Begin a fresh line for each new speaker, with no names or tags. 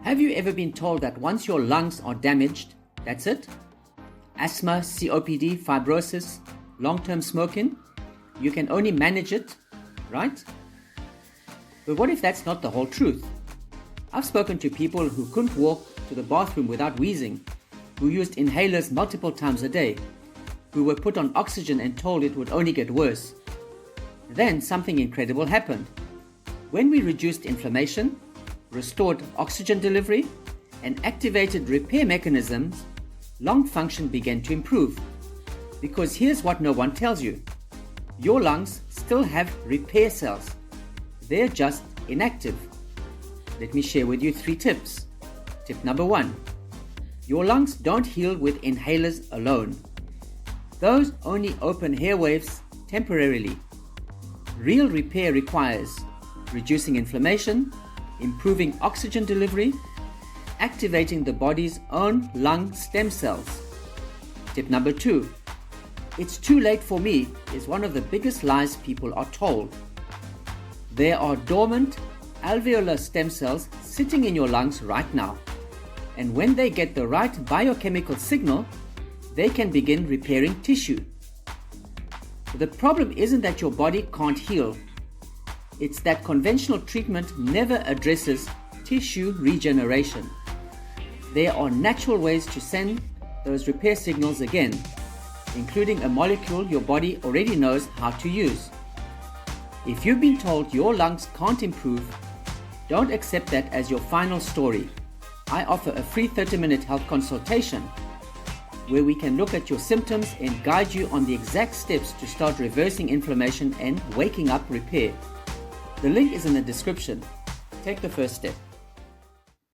Have you ever been told that once your lungs are damaged, that's it? Asthma, COPD, fibrosis, long-term smoking, you can only manage it, right? But what if that's not the whole truth? I've spoken to people who couldn't walk to the bathroom without wheezing, who used inhalers multiple times a day, who were put on oxygen and told it would only get worse. Then something incredible happened. When we reduced inflammation, restored oxygen delivery, and activated repair mechanisms, lung function began to improve. Because here's what no one tells you. Your lungs still have repair cells. They're just inactive. Let me share with you 3 tips. Tip number 1. Your lungs don't heal with inhalers alone. Those only open airwaves temporarily. Real repair requires reducing inflammation, improving oxygen delivery, activating the body's own lung stem cells. Tip number 2. It's too late for me is one of the biggest lies people are told. There are dormant alveolar stem cells sitting in your lungs right now. And when they get the right biochemical signal, they can begin repairing tissue. The problem isn't that your body can't heal. It's that conventional treatment never addresses tissue regeneration. There are natural ways to send those repair signals again, including a molecule your body already knows how to use. If you've been told your lungs can't improve, don't accept that as your final story. I offer a free 30-minute health consultation where we can look at your symptoms and guide you on the exact steps to start reversing inflammation and waking up repair. The link is in the description. Take the first step.